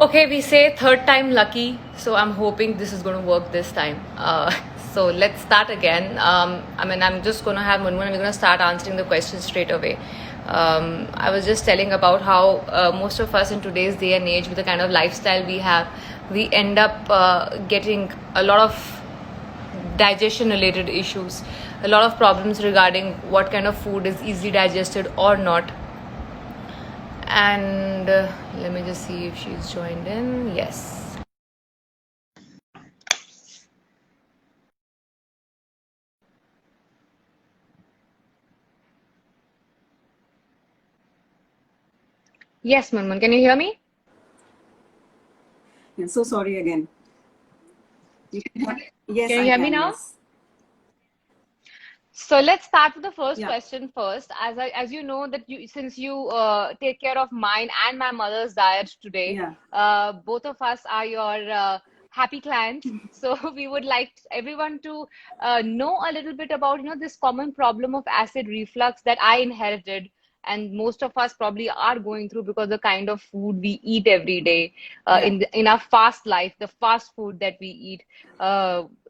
Okay, we say third time lucky, so I'm hoping this is going to work this time. So let's start again. I'm just going to have Munmun and we're going to start answering the questions straight away. I was just telling about how most of us in today's day and age, with the kind of lifestyle we have, we end up getting a lot of digestion related issues, a lot of problems regarding what kind of food is easily digested or not. And let me just see if she's joined in. Yes. Yes, Munmun, can you hear me? I'm so sorry again. Yes, Can you I hear me can. now? Yes. So let's start with the first Yeah. question first. As you know that you since you take care of mine and my mother's diet today, Yeah. both of us are your happy clients. So we would like everyone to know a little bit about this common problem of acid reflux that I inherited, and most of us probably are going through because the kind of food we eat every day, Yeah. in our fast life, the fast food that we eat,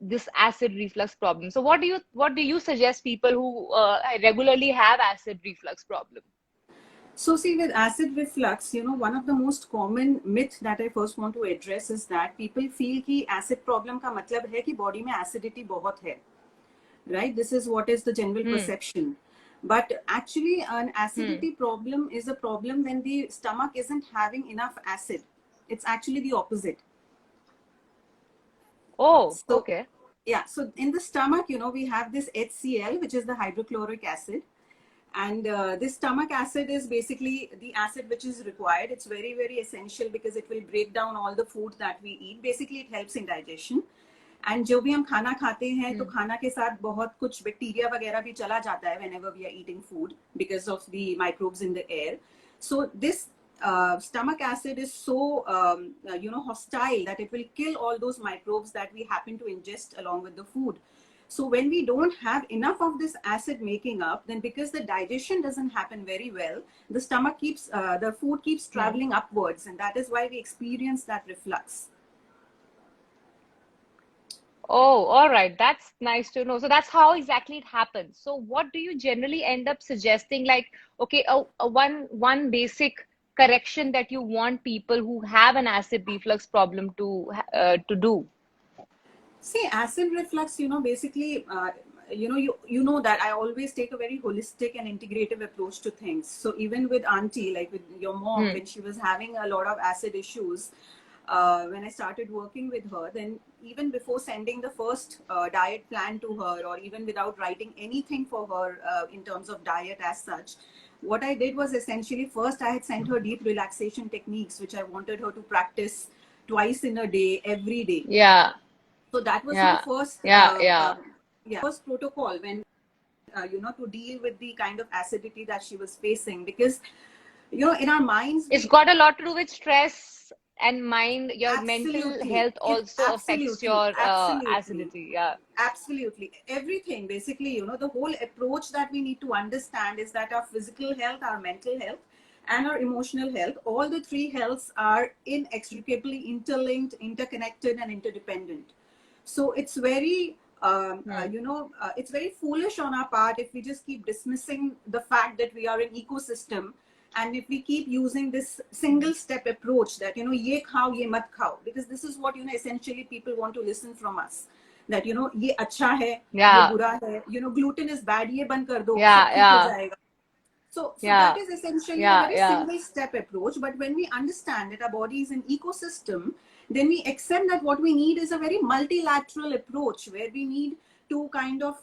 this acid reflux problem. So what do you suggest people who regularly have acid reflux problem? So see, with acid reflux, one of the most common myth that I first want to address is that people feel कि acid problem का मतलब है कि body में acidity बहुत है, right? This is what is the general Hmm. perception. But actually, an Hmm. acidity problem is a problem when the stomach isn't having enough acid. It's actually the opposite. Oh, So, okay. yeah, so in the stomach, we have this HCl, which is the hydrochloric acid. And this stomach acid is basically the acid which is required. It's very, very essential because it will break down all the food that we eat. Basically, it helps in digestion. And जो भी हम खाना खाते हैं तो Hmm. खाना के साथ बहुत कुछ बैक्टीरिया वगैरह भी चला जाता है whenever we are eating food because of the microbes in the air. So this stomach acid is so hostile that it will kill all those microbes that we happen to ingest along with the food. So when we don't have enough of this acid making up, then because the digestion doesn't happen very well, the stomach keeps the food keeps Hmm. traveling upwards, and that is why we experience that reflux. Oh, all right. That's nice to know. So that's how exactly it happens. So what do you generally end up suggesting? Like, okay, one basic correction that you want people who have an acid reflux problem to do. See, acid reflux, basically, you know that I always take a very holistic and integrative approach to things. So even with auntie, like with your mom, Hmm. when she was having a lot of acid issues, when I started working with her, then even before sending the first diet plan to her, or even without writing anything for her in terms of diet as such, what I did was essentially first I had sent her deep relaxation techniques, which I wanted her to practice twice in a day, every day. Yeah. So that was her Yeah. first, Yeah. Yeah. first protocol when to deal with the kind of acidity that she was facing, because in our minds It's we got a lot to do with stress and mind. Your mental absolutely health it also affects your absolutely acidity. Yeah. absolutely everything. Basically, the whole approach that we need to understand is that our physical health, our mental health, and our emotional health, all the three healths are inextricably interlinked, interconnected, and interdependent. So it's very Hmm. it's very foolish on our part if we just keep dismissing the fact that we are an ecosystem, and if we keep using this Hmm. single step approach that ye khao ye mat khao, because this is what essentially people want to listen from us, that ye acha hai, ye Yeah. bura hai, gluten is bad, ye band kar do, sab Yeah. theek ho Yeah. jayega. So that Yeah. is essentially a Yeah. very Yeah. single step approach. But when we understand that our body is an ecosystem, then we accept that what we need is a very multilateral approach where we need to kind of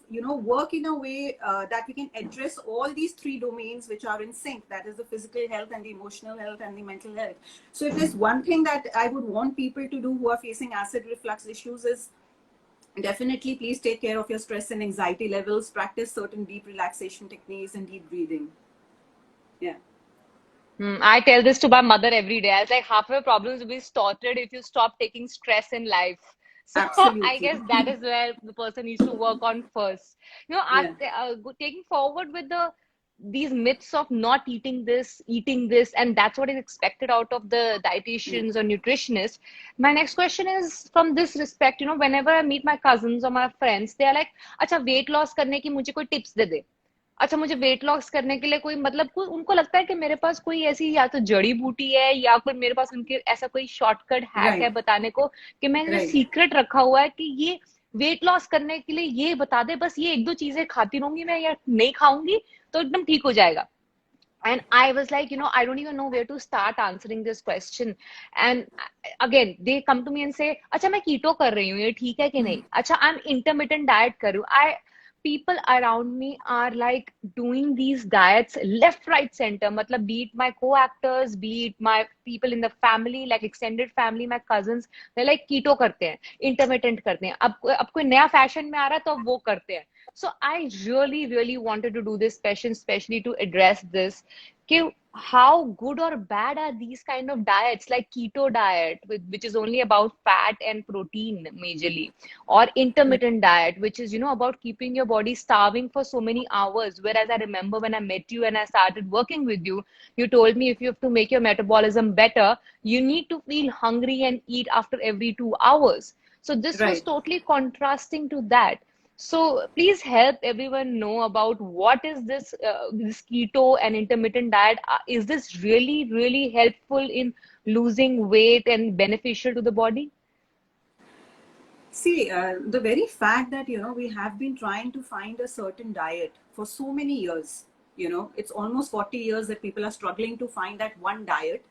work in a way that we can address all these three domains which are in sync, that is the physical health and the emotional health and the mental health. So if there's one thing that I would want people to do who are facing acid reflux issues is definitely please take care of your stress and anxiety levels, practice certain deep relaxation techniques and deep breathing. Yeah. I tell this to my mother every day. I was like, half of your problems will be sorted if you stop taking stress in life. So I Absolutely. guess that is where the person needs to work on first. Yeah. Taking forward with the these myths of not eating this, and that's what is expected out of the dietitians or nutritionists. My next question is from this respect, whenever I meet my cousins or my friends, they are like, अच्छा weight loss करने की मुझे कोई tips दे दे, अच्छा मुझे weight loss करने के लिए कोई मतलब कोई, उनको लगता है कि मेरे पास कोई ऐसी या तो जड़ी बूटी है या कोई मेरे पास उनके ऐसा कोई शॉर्टकट हैक है Right. बताने को, कि मैंने जो Right. सीक्रेट रखा हुआ है कि ये वेट लॉस करने के लिए ये बता दे, बस ये एक दो चीजें खाती रहूंगी मैं या नहीं खाऊंगी तो एकदम ठीक हो जाएगा. And I was like, I don't even know where to start answering this question. And again, they come to me and say, अच्छा मैं कीटो कर रही हूँ, ये ठीक है कि नहीं? अच्छा I'm intermittent diet कर रही हूँ. People around me are like doing these diets left, right, center. मतलब be it my co-actors, be it my people in the family, like extended family, my cousins, they're like keto करते हैं, intermittent करते हैं. अब कोई नया fashion में आ रहा है तो अब वो करते हैं. So I really, really wanted to do this session, especially to address this. How good or bad are these kind of diets, like keto diet, which is only about fat and protein majorly, or intermittent diet, which is, about keeping your body starving for so many hours. Whereas I remember when I met you and I started working with you, you told me if you have to make your metabolism better, you need to feel hungry and eat after every 2 hours. So this was Right. totally contrasting to that. So please help everyone know about what is this keto and intermittent diet. Is this really, really helpful in losing weight and beneficial to the body? See, the very fact that, we have been trying to find a certain diet for so many years, it's almost 40 years that people are struggling to find that one diet,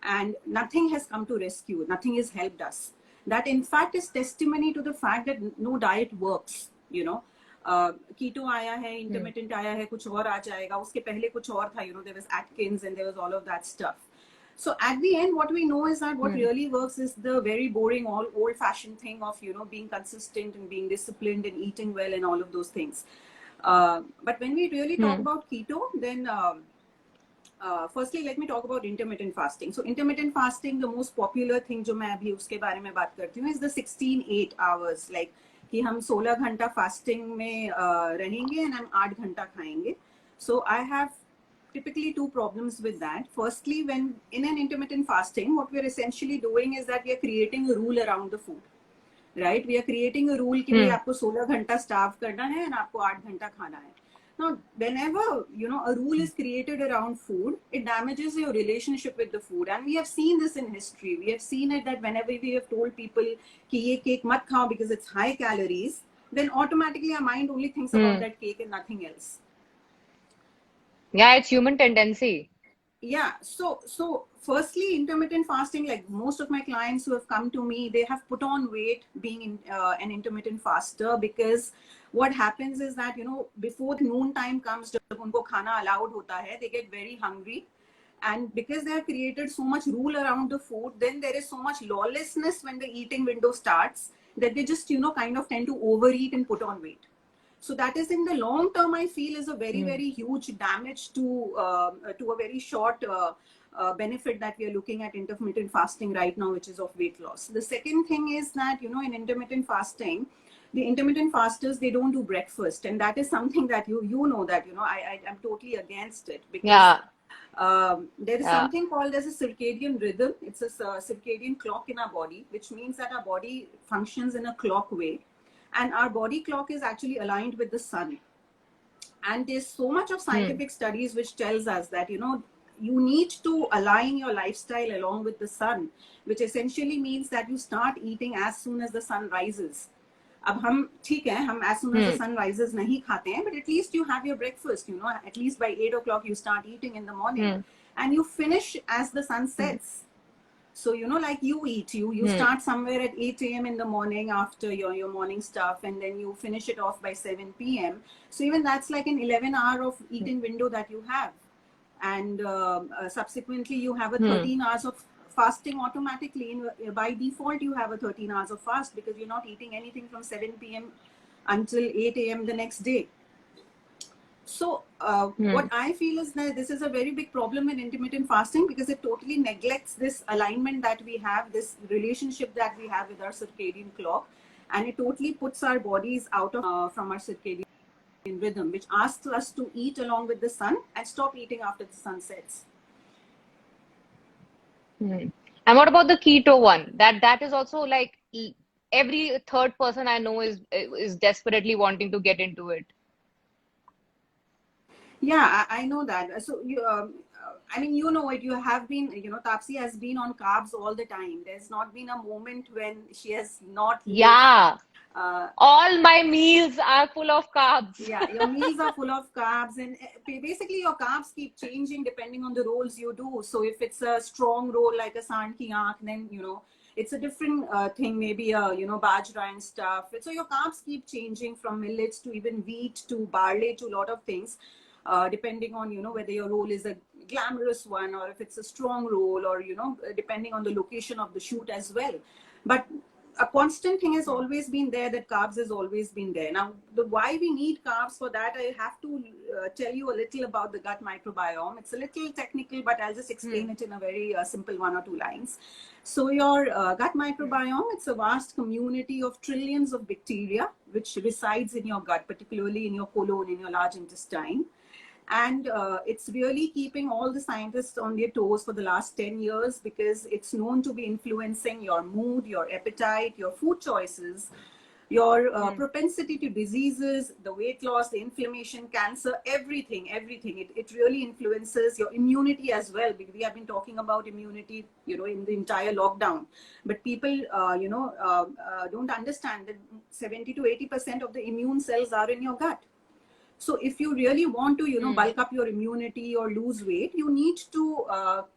and nothing has come to rescue, nothing has helped us. That in fact is testimony to the fact that no diet works. Keto आया है, intermittent आया है, कुछ और आ जाएगा, उसके पहले कुछ और था, there was Atkins and there was all of that stuff. So at the end, what we know is that what really works is the very boring, old-fashioned thing of, being consistent and being disciplined and eating well and all of those things. But when we really talk about keto, then firstly, let me talk about intermittent fasting. So intermittent fasting, the most popular thing जो मैं अभी उसके बारे में बात करती हूँ is the 16-8 hours. Like कि हम 16 घंटा fasting में रहेंगे and हम 8 घंटा खाएंगे. So I have typically two problems with that. Firstly, when in an intermittent fasting, what we're essentially doing is that we are creating a rule around the food, right? We are creating a rule कि भाई आपको 16 घंटा starve करना है and आपको 8 घंटा खाना है. Now, whenever, a rule is created around food, it damages your relationship with the food. And we have seen this in history. We have seen it that whenever we have told people कि ये cake मत खाओ because it's high calories, then automatically our mind only thinks about that cake and nothing else. Yeah, it's human tendency. Yeah. So firstly, intermittent fasting, like most of my clients who have come to me, they have put on weight being an intermittent faster, because what happens is that, before noon time comes, जब उनको खाना allowed होता है, they get very hungry. And because they have created so much rule around the food, then there is so much lawlessness when the eating window starts that they just, kind of tend to overeat and put on weight. So that is, in the long term, I feel, is a very, very huge damage to a very short benefit that we are looking at intermittent fasting right now, which is of weight loss. The second thing is that, in intermittent fasting, the intermittent fasters, they don't do breakfast. And that is something that you know that, I'm totally against it, because there is something called as a circadian rhythm. It's a circadian clock in our body, which means that our body functions in a clock way. And our body clock is actually aligned with the sun. And there's so much of scientific studies which tells us that, you need to align your lifestyle along with the sun, which essentially means that you start eating as soon as the sun rises. अब हम ठीक है, हम as soon as the sun rises नहीं खाते हैं, but at least you have your breakfast, at least by 8 o'clock you start eating in the morning, and you finish as the sun sets. So, like you eat, you start somewhere at 8 a.m. in the morning after your morning stuff, and then you finish it off by 7 p.m. So even that's like an 11-hour of eating window that you have. And subsequently, you have a 13 hours of fasting automatically. By default, you have a 13 hours of fast because you're not eating anything from 7 p.m. until 8 a.m. the next day. So what I feel is that this is a very big problem in intermittent fasting, because it totally neglects this alignment that we have, this relationship that we have with our circadian clock, and it totally puts our bodies out of from our circadian circadian rhythm, which asks us to eat along with the sun and stop eating after the sun sets. Hmm. And what about the keto one? That is also like every third person I know is desperately wanting to get into it. Yeah, I know that. So I mean, you know it. You have been, Taapsee has been on carbs all the time. There's not been a moment when she has not lived. Yeah, Uh, all my meals are full of carbs. yeah, your meals are full of carbs, and basically your carbs keep changing depending on the roles you do. So if it's a strong role like a sand ki aankh, then it's a different thing, maybe bajra and stuff. So your carbs keep changing from millets to even wheat to barley to a lot of things, depending on whether your role is a glamorous one or if it's a strong role, or depending on the location of the shoot as well. But a constant thing has always been there, that carbs has always been there. Now, the why we need carbs, for that I have to tell you a little about the gut microbiome. It's a little technical, but I'll just explain it in a very simple 1 or 2 lines. So your gut microbiome, it's a vast community of trillions of bacteria which resides in your gut, particularly in your colon, in your large intestine. And it's really keeping all the scientists on their toes for the last 10 years, because it's known to be influencing your mood, your appetite, your food choices, your propensity to diseases, the weight loss, the inflammation, cancer, everything. It really influences your immunity as well, because we have been talking about immunity, in the entire lockdown. But people, don't understand that 70 to 80% of the immune cells are in your gut. So if you really want to, bulk up your immunity or lose weight, you need to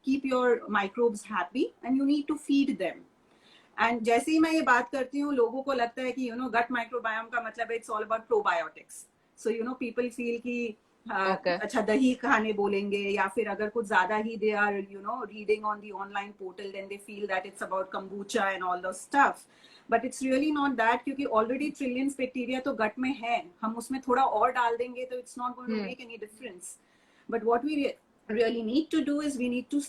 keep your microbes happy, and you need to feed them. And जैसे ही मैं ये बात करती हूँ, लोगों को लगता है कि gut microbiome का मतलब है it's all about probiotics. So people feel कि Okay. अच्छा दही खाने बोलेंगे, या फिर अगर कुछ ज्यादा ही they are reading on the online portal, then they feel that it's about kombucha and all those stuff. But it's really not that, क्योंकि already trillions bacteria तो gut में है, हम उसमें थोड़ा और डाल देंगे तो it's not going to make any difference. But what we really need to do is we need to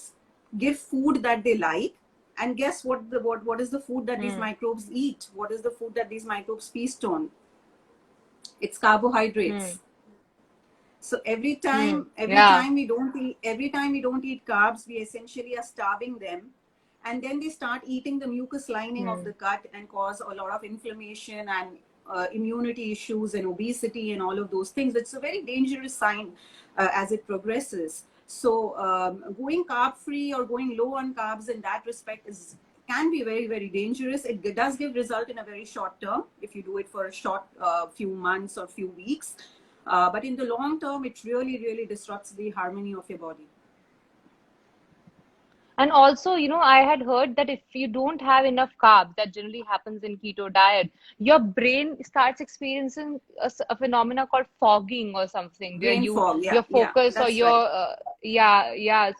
give food that they like. And guess what is the food that these microbes eat? What is the food that these microbes feast on? It's carbohydrates. So every time every time we don't eat carbs, we essentially are starving them. And then they start eating the mucus lining of the gut and cause a lot of inflammation and immunity issues and obesity and all of those things. It's a very dangerous sign as it progresses. So going carb free or going low on carbs in that respect can be very, very dangerous. It does give result in a very short term if you do it for a short few months or few weeks. But in the long term, it really, really disrupts the harmony of your body. And also, I had heard that if you don't have enough carbs, that generally happens in keto diet, your brain starts experiencing a phenomena called fogging or something, where Brain fog, your yeah, focus or that's right. yeah.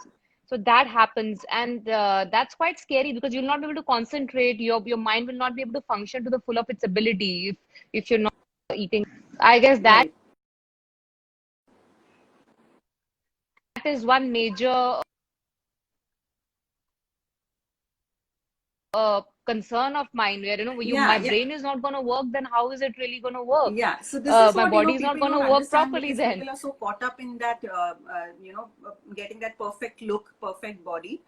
So that happens, and that's quite scary because you'll not be able to concentrate. Your mind will not be able to function to the full of its ability if you're not eating. I guess that Right. is one major concern of mine, where Yeah, my yeah. brain is not going to work, then how is it really going to work? Yeah, so this is My what body is not people going to don't work understand, properly because then. people are so caught up in that getting that perfect look, perfect body.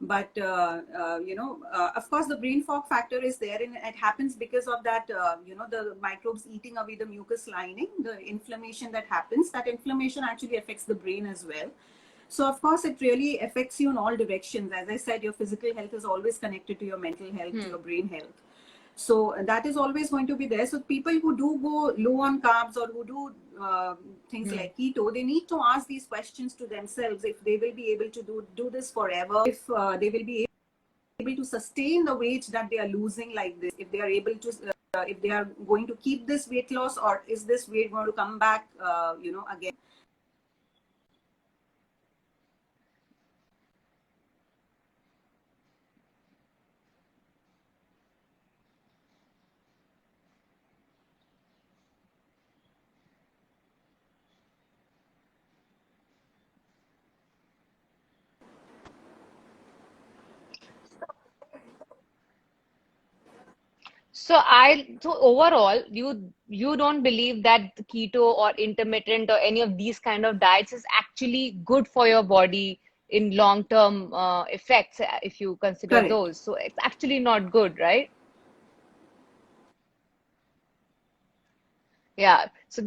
But of course the brain fog factor is there, and it happens because of that the microbes eating away the mucus lining, the inflammation that happens. That inflammation actually affects the brain as well. So of course it really affects you in all directions. As I said, your physical health is always connected to your mental health, to your brain health. So that is always going to be there. So people who do go low on carbs, or who do things like keto, they need to ask these questions to themselves, if they will be able to do this forever, if they will be able to sustain the weight that they are losing like this, if they are able to if they are going to keep this weight loss, or is this weight going to come back again. So overall, you don't believe that keto or intermittent or any of these kind of diets is actually good for your body in long term effects if you consider Correct. those. So it's actually not good, right? Yeah, so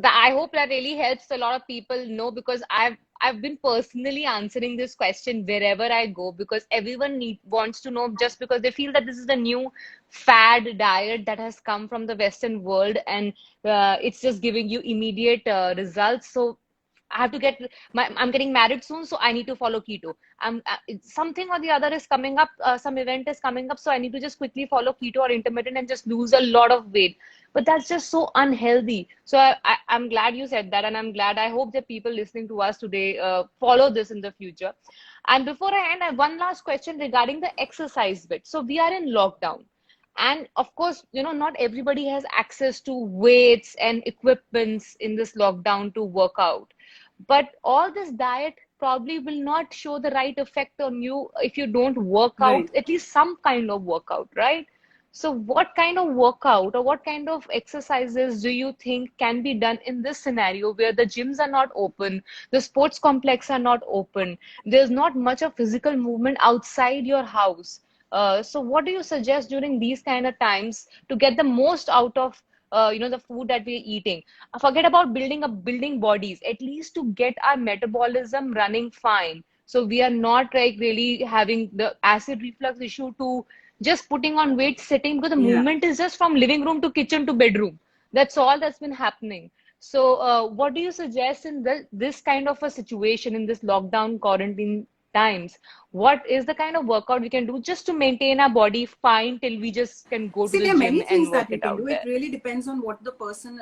I hope that really helps a lot of people know, because I've been personally answering this question wherever I go, because everyone wants to know, just because they feel that this is the new fad diet that has come from the Western world, and it's just giving you immediate results. So I have to I'm getting married soon, so I need to follow keto. Something or the other is coming up, some event is coming up, so I need to just quickly follow keto or intermittent and just lose a lot of weight. But that's just so unhealthy. So I'm glad you said that, and I'm glad, I hope that people listening to us today follow this in the future. And before I end, I have one last question regarding the exercise bit. So we are in lockdown. And of course, not everybody has access to weights and equipments in this lockdown to work out. But all this diet probably will not show the right effect on you if you don't work out, Right. at least some kind of workout, right? So, what kind of workout or what kind of exercises do you think can be done in this scenario where the gyms are not open, the sports complex are not open, there's not much of physical movement outside your house? So, what do you suggest during these kind of times to get the most out of the food that we're eating? Forget about building bodies, at least to get our metabolism running fine. So we are not like really having the acid reflux issue to just putting on weight sitting, because the Yeah. movement is just from living room to kitchen to bedroom. That's all that's been happening. So what do you suggest in this kind of a situation, in this lockdown quarantine times? What is the kind of workout we can do just to maintain our body fine till we just can go to See, the there are gym many and things work that we it can out do. It there? really depends on what the person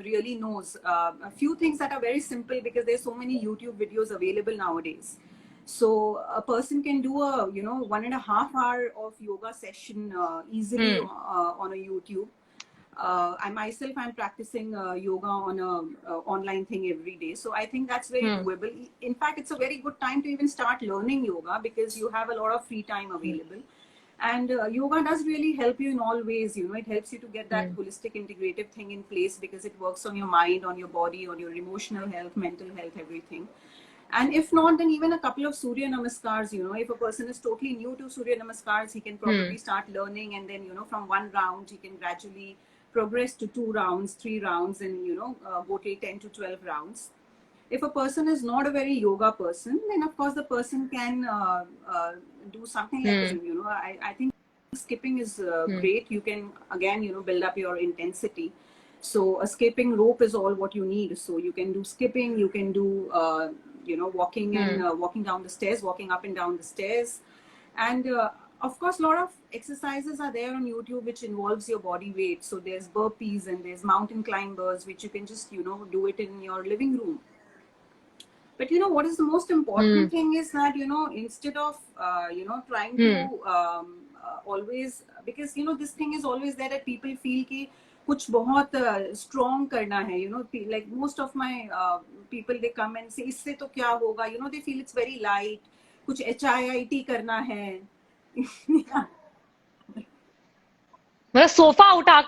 really knows. A few things that are very simple, because there's so many YouTube videos available nowadays. So a person can do a 1.5 hour of yoga session easily Hmm. on a YouTube. I myself am practicing yoga on a online thing every day, so I think that's very Hmm. doable. In fact, it's a very good time to even start learning yoga, because you have a lot of free time Hmm. available. And yoga does really help you in all ways. It helps you to get that Hmm. holistic integrative thing in place, because it works on your mind, on your body, on your emotional health, mental health, everything. And if not, then even a couple of Surya Namaskars, if a person is totally new to Surya Namaskars, he can Hmm. probably start learning, and then, from one round, he can gradually progress to 2 rounds, 3 rounds, and, go till 10 to 12 rounds. If a person is not a very yoga person, then of course the person can do something like, Hmm. I think skipping is Hmm. great. You can, again, build up your intensity. So a skipping rope is all what you need. So you can do skipping, you can do, walking and Hmm. walking down the stairs, walking up and down the stairs. And of course, a lot of exercises are there on YouTube which involves your body weight. So there's burpees and there's mountain climbers, which you can just, do it in your living room. But what is the most Hmm. important thing is that, instead of trying to Hmm. always, because this thing is always there, that people feel कि कुछ बहुत strong करना है, like most of my people, they come and say इससे तो क्या होगा, they feel it's very light, कुछ HIIT करना है. Yeah. मतलब सोफा Yeah. उठा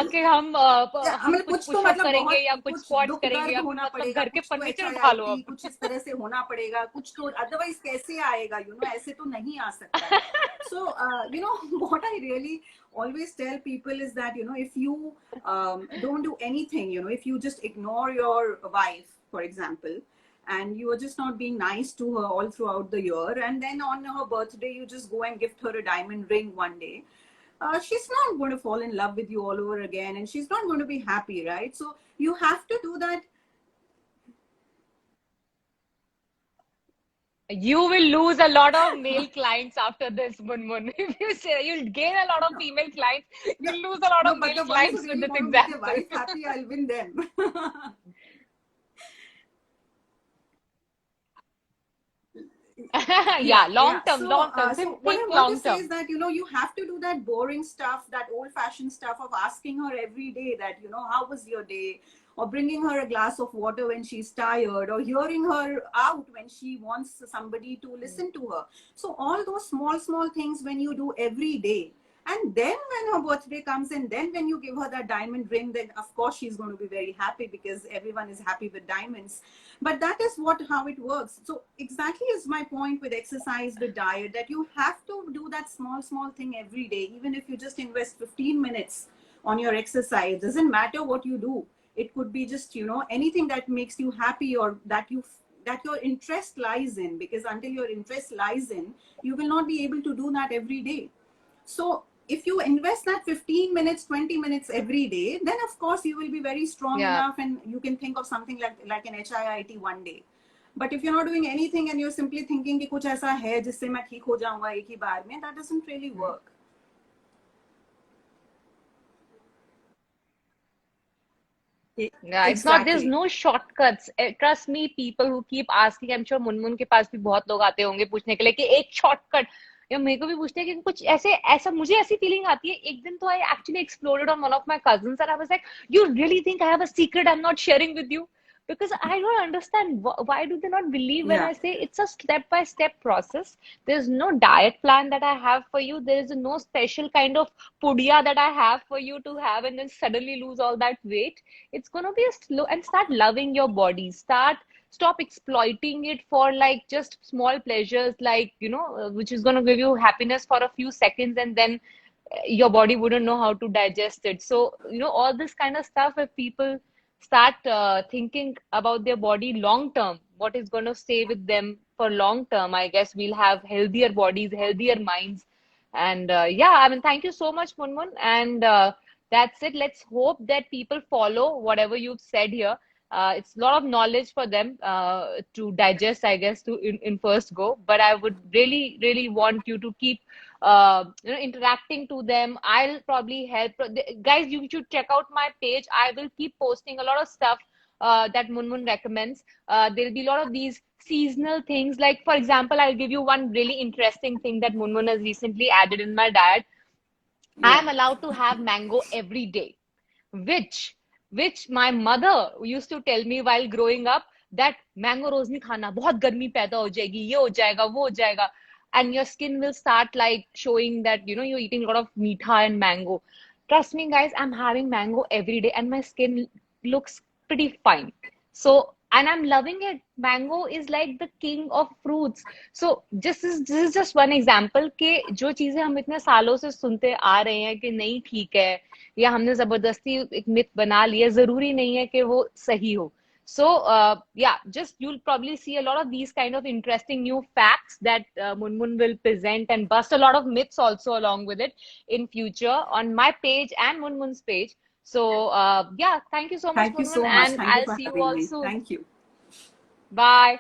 के हम मतलब कुछ कुछ तो, पुशअप मतलब करेंगे बहुत या कुछ कुछ स्क्वाट्स दुख करेंगे, दर्द या फिर होना मतलब पड़ेगा, घर के कुछ तो फर्नीचर उठा लो HIIT, अब। कुछ इस तरह से होना पड़ेगा, कुछ तो अदरवाइज कैसे आएगा, ऐसे तो नहीं आ सकता. So what I really always tell people is that, if you don't do anything, if you just ignore your wife, for example, and you are just not being nice to her all throughout the year, and then on her birthday you just go and gift her a diamond ring one day, she's not going to fall in love with you all over again, and she's not going to be happy, right? So you have to do that. You will lose a lot of male clients after this, Munmun. If you say you'll gain a lot of No, female clients, no, you'll lose a lot no, of but male the ones who clients with really this want to make their example. wife happy, I'll win them. Yeah, Yeah, yeah. So long term. so what I Think want to long say is term. that, you have to do that boring stuff, that old fashioned stuff of asking her every day that, how was your day, or bringing her a glass of water when she's tired, or hearing her out when she wants somebody to listen to her. So all those small things, when you do every day, And then when her birthday comes, and then when you give her that diamond ring, then of course she's going to be very happy, because everyone is happy with diamonds. But that is how it works. So exactly is my point with exercise, with diet, that you have to do that small thing every day. Even if you just invest 15 minutes on your exercise, doesn't matter what you do. It could be just, anything that makes you happy, or that your interest lies in, because until your interest lies in, you will not be able to do that every day. So if you invest that 15 minutes, 20 minutes every day, then of course you will be very strong enough, and you can think of something like an HIIT one day. But if you're not doing anything and you're simply thinking कि कुछ ऐसा है जिससे मैं ठीक हो जाऊंगा एक ही बार में, that doesn't really work. Yeah, it's not, there's Exactly. no shortcuts. Trust me, people who keep asking, I'm sure Munmun के पास भी बहुत लोग आते होंगे पूछने के लिए कि एक शॉर्टकट, या मेरे को भी पूछते हैं कि कुछ ऐसे, ऐसा मुझे ऐसी फीलिंग आती है. एक दिन तो I actually exploded on one of my cousins and I was like, you really think I have a secret I'm not sharing with you? Because I don't understand why do they not believe when Yeah. I say it's a step by step process. There's no diet plan that I have for you. There is no special kind of pudiya that I have for you to have and then suddenly lose all that weight. It's going to be a slow, and start loving your body. Stop exploiting it for like just small pleasures, like, which is going to give you happiness for a few seconds, and then your body wouldn't know how to digest it. So, all this kind of stuff, if people start thinking about their body long term, what is going to stay with them for long term, I guess we'll have healthier bodies, healthier minds. And yeah, I mean, thank you so much, Munmun. And that's it. Let's hope that people follow whatever you've said here. It's a lot of knowledge for them to digest, I guess, in first go. But I would really, really want you to keep interacting to them. I'll probably help. Guys, you should check out my page. I will keep posting a lot of stuff that Munmun recommends. There'll be a lot of these seasonal things. Like, for example, I'll give you one really interesting thing that Munmun has recently added in my diet. I Yeah. am allowed to have mango every day, which which my mother used to tell me while growing up, that mango रोज नहीं खाना, बहुत गर्मी पैदा हो जाएगी, ये हो जाएगा, वो हो जाएगा, and your skin will start like showing that you're eating a lot of meetha and mango. Trust me, guys, I'm having mango every day and my skin looks pretty fine. So, and I'm loving it. Mango is like the king of fruits. So this is just one example कि जो चीजें हम इतने सालों से सुनते आ रहे हैं कि नहीं ठीक है, या हमने जबरदस्ती एक मिथ बना लिया, जरूरी नहीं है कि वो सही हो. So yeah, just you'll probably see a lot of these kind of interesting new facts that Munmun will present, and bust a lot of myths also along with it in future on my page and Munmun's page. So yeah, thank you so much, Thank you Munmun, so much. and Thank you I'll for see you having all me. soon. Thank you. Bye.